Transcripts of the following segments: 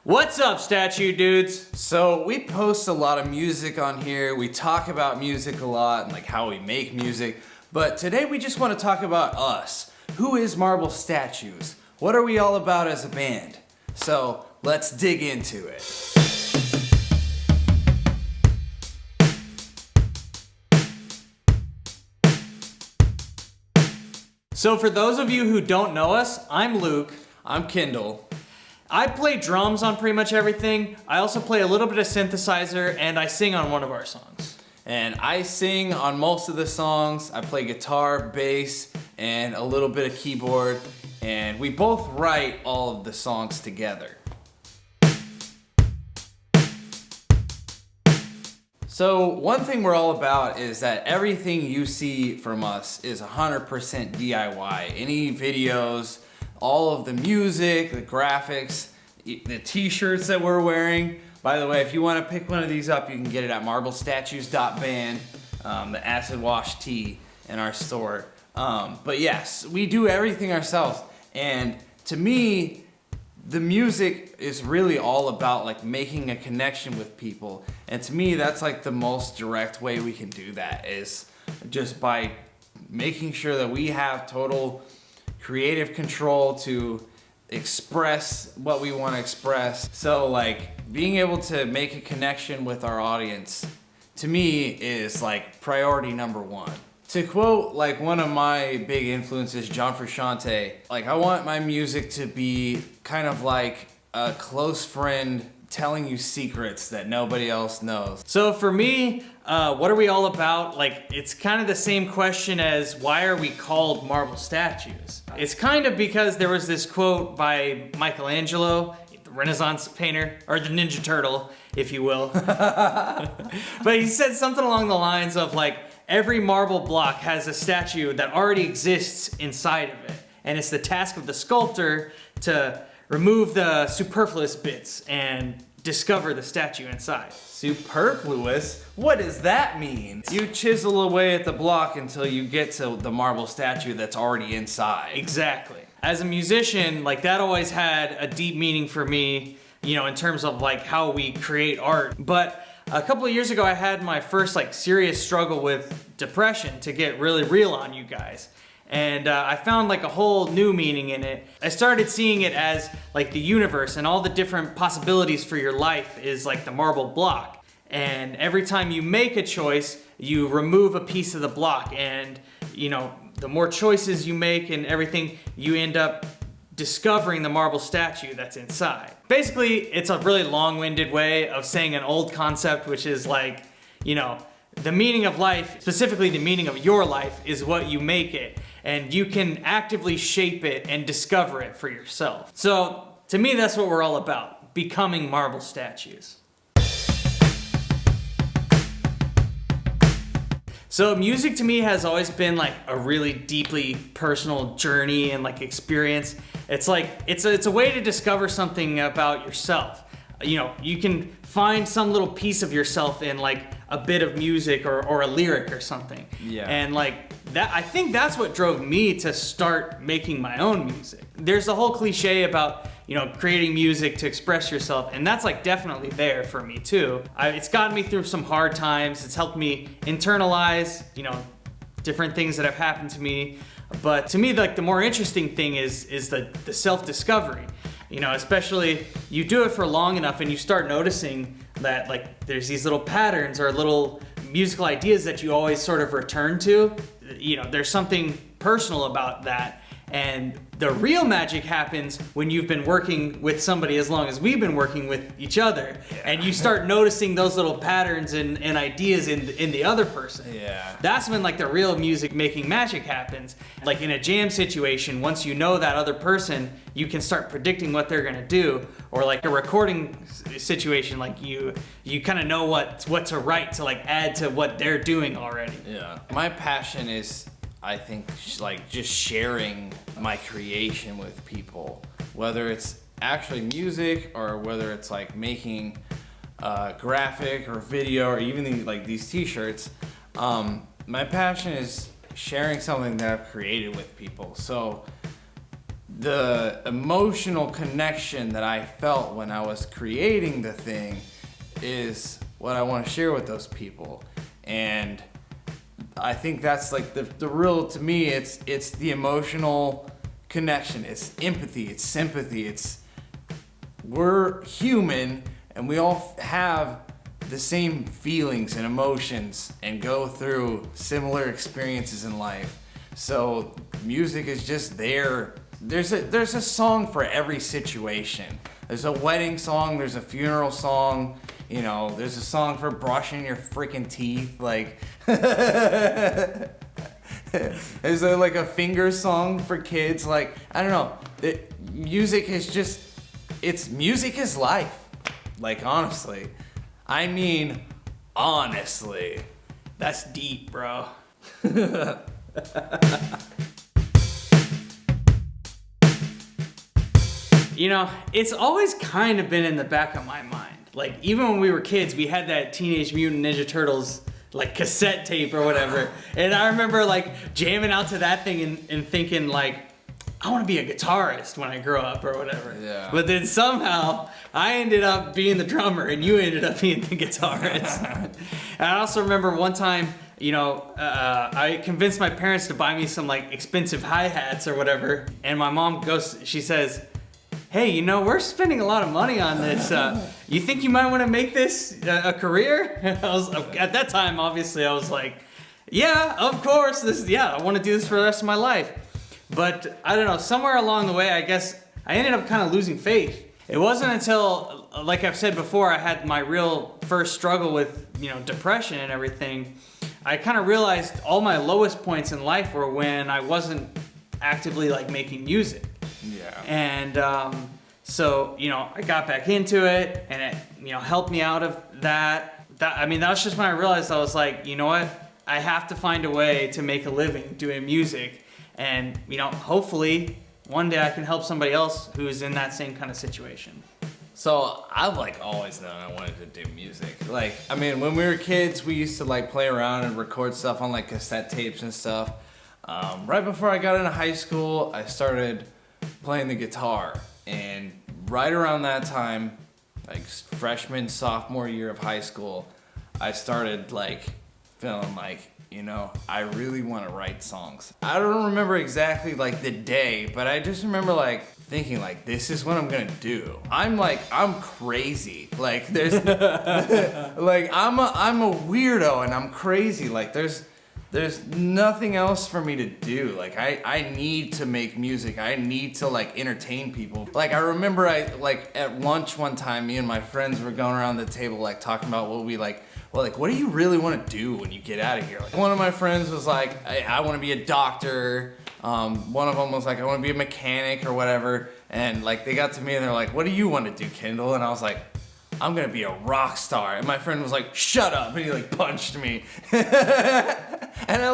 What's up, statue dudes? So we post a lot of music on here. We talk about music a lot and like how we make music. But today we just want to talk about us. Who is Marble Statues? What are we all about as a band? So let's dig into it. So for those of you who don't know us, I'm Luke. I'm Kendall. I play drums on pretty much everything. I also play a little bit of synthesizer and I sing on one of our songs. And I sing on most of the songs. I play guitar, bass, and a little bit of keyboard. And we both write all of the songs together. So one thing we're all about is that everything you see from us is 100% DIY. Any videos, all of the music, the graphics, the t-shirts that we're wearing. By the way, if you want to pick one of these up, you can get it at marblestatues.band, the acid wash tee in our store. But yes, we do everything ourselves. And to me, the music is really all about like making a connection with people. And to me, that's like the most direct way we can do that is just by making sure that we have total creative control to express what we want to express. So like being able to make a connection with our audience to me is like priority number one. To quote like one of my big influences, John Frusciante, like I want my music to be kind of like a close friend telling you secrets that nobody else knows. So for me, what are we all about? Like, it's kind of the same question as why are we called marble statues? It's kind of because there was this quote by Michelangelo, the Renaissance painter, or the Ninja Turtle, if you will. But he said something along the lines of like, every marble block has a statue that already exists inside of it. And it's the task of the sculptor to remove the superfluous bits and discover the statue inside. Superfluous? What does that mean? You chisel away at the block until you get to the marble statue that's already inside. Exactly. As a musician, like that always had a deep meaning for me, you know, in terms of like how we create art. But a couple of years ago, I had my first like serious struggle with depression, to get really real on you guys. And I found like a whole new meaning in it. I started seeing it as like the universe and all the different possibilities for your life is like the marble block. And every time you make a choice, you remove a piece of the block. And you know, the more choices you make and everything, you end up discovering the marble statue that's inside. Basically, it's a really long-winded way of saying an old concept, which is like, you know, the meaning of life, specifically the meaning of your life, is what you make it. And you can actively shape it and discover it for yourself. So, to me, that's what we're all about, becoming marble statues. So music to me has always been like a really deeply personal journey and like experience. It's like, it's a way to discover something about yourself. You know, you can find some little piece of yourself in like a bit of music or a lyric or something. Yeah. And like that, I think that's what drove me to start making my own music. There's the whole cliche about, you know, creating music to express yourself, and that's like definitely there for me too. It's gotten me through some hard times. It's helped me internalize, you know, different things that have happened to me. But to me, like the more interesting thing is the self-discovery. You know, especially you do it for long enough and you start noticing that like there's these little patterns or little musical ideas that you always sort of return to. You know, there's something personal about that. And the real magic happens when you've been working with somebody as long as we've been working with each other. Yeah. And you start noticing those little patterns and ideas in the other person. Yeah. That's when like the real music making magic happens. Like in a jam situation, once you know that other person, you can start predicting what they're gonna do. Or like a recording situation, like you kind of know what to write to like add to what they're doing already. Yeah. My passion is, I think, like just sharing my creation with people, whether it's actually music or whether it's like making graphic or video or even like these t-shirts. My passion is sharing something that I've created with people. So the emotional connection that I felt when I was creating the thing is what I want to share with those people. And I think that's like the real, to me, it's the emotional connection, it's empathy, it's sympathy, we're human and we all have the same feelings and emotions and go through similar experiences in life. So music is just there. There's a song for every situation. There's a wedding song, there's a funeral song, you know, there's a song for brushing your freaking teeth, like there's like a finger song for kids, like, I don't know. Music is just, music is life. Like, honestly. I mean, honestly. That's deep, bro. You know, it's always kind of been in the back of my mind. Like, even when we were kids, we had that Teenage Mutant Ninja Turtles, like, cassette tape or whatever. And I remember, like, jamming out to that thing and thinking, like, I want to be a guitarist when I grow up or whatever. Yeah. But then somehow I ended up being the drummer and you ended up being the guitarist. And I also remember one time, you know, I convinced my parents to buy me some like expensive hi-hats or whatever. And my mom she says, hey, you know, we're spending a lot of money on this. You think you might want to make this a career? At that time, obviously, I was like, yeah, of course. I want to do this for the rest of my life. But I don't know, somewhere along the way, I guess I ended up kind of losing faith. It wasn't until, like I've said before, I had my real first struggle with, you know, depression and everything. I kind of realized all my lowest points in life were when I wasn't actively like making music. Yeah. And so, you know, I got back into it and it, you know, helped me out of that. That was just when I realized, I was like, you know what? I have to find a way to make a living doing music. And, you know, hopefully one day I can help somebody else who's in that same kind of situation. So I've like always known I wanted to do music. Like, I mean, when we were kids, we used to like play around and record stuff on like cassette tapes and stuff. Right before I got into high school, I started playing the guitar. And right around that time, like freshman, sophomore year of high school, I started like feeling like, you know, I really want to write songs. I don't remember exactly like the day, but I just remember like thinking like, this is what I'm gonna do. I'm crazy. Like there's, like I'm a weirdo and I'm crazy. Like there's nothing else for me to do. Like I need to make music. I need to like entertain people. Like I remember like at lunch one time, me and my friends were going around the table like talking about what we like, well, like, what do you really want to do when you get out of here? Like, one of my friends was like, I want to be a doctor. One of them was like, I want to be a mechanic or whatever. And like, they got to me and they're like, what do you want to do, Kendall? And I was like, I'm going to be a rock star. And my friend was like, shut up. And he like punched me. And I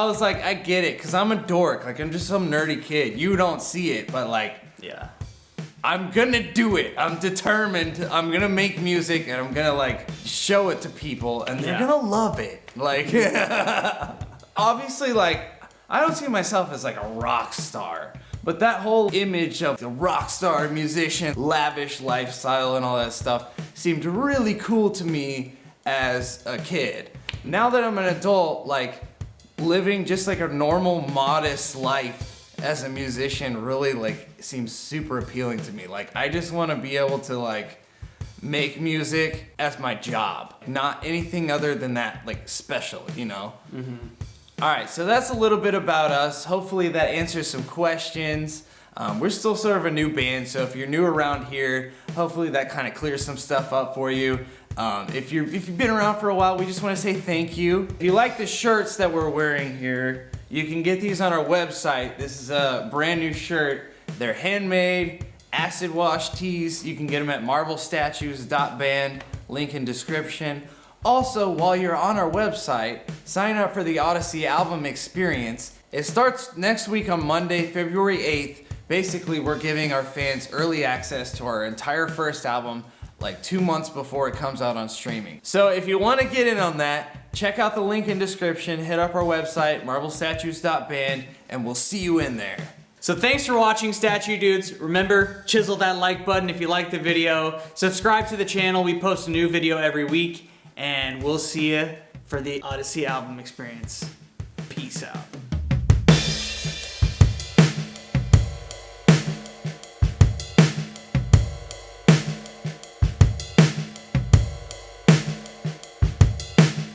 was like, I get it. Cause I'm a dork. Like, I'm just some nerdy kid. You don't see it, but like, Yeah. I'm gonna do it. I'm determined. I'm gonna make music and I'm gonna like show it to people and they're gonna love it. Like, obviously, like, I don't see myself as like a rock star, but that whole image of the rock star musician, lavish lifestyle and all that stuff seemed really cool to me as a kid. Now that I'm an adult, like, living just like a normal, modest life as a musician really like seems super appealing to me. Like I just want to be able to like make music as my job, not anything other than that like special, you know? Mm-hmm. All right, so that's a little bit about us. Hopefully that answers some questions. We're still sort of a new band, so if you're new around here, hopefully that kind of clears some stuff up for you. If you've been around for a while, we just want to say thank you. If you like the shirts that we're wearing here, you can get these on our website. This is a brand new shirt. They're handmade, acid wash tees. You can get them at marblestatues.band, link in description. Also, while you're on our website, sign up for the Odyssey album experience. It starts next week on Monday, February 8th. Basically, we're giving our fans early access to our entire first album like 2 months before it comes out on streaming. So if you want to get in on that, check out the link in description, hit up our website, marblestatues.band, and we'll see you in there. So thanks for watching, Statue Dudes. Remember, chisel that like button if you like the video. Subscribe to the channel. We post a new video every week. And we'll see you for the Odyssey album experience. Peace out.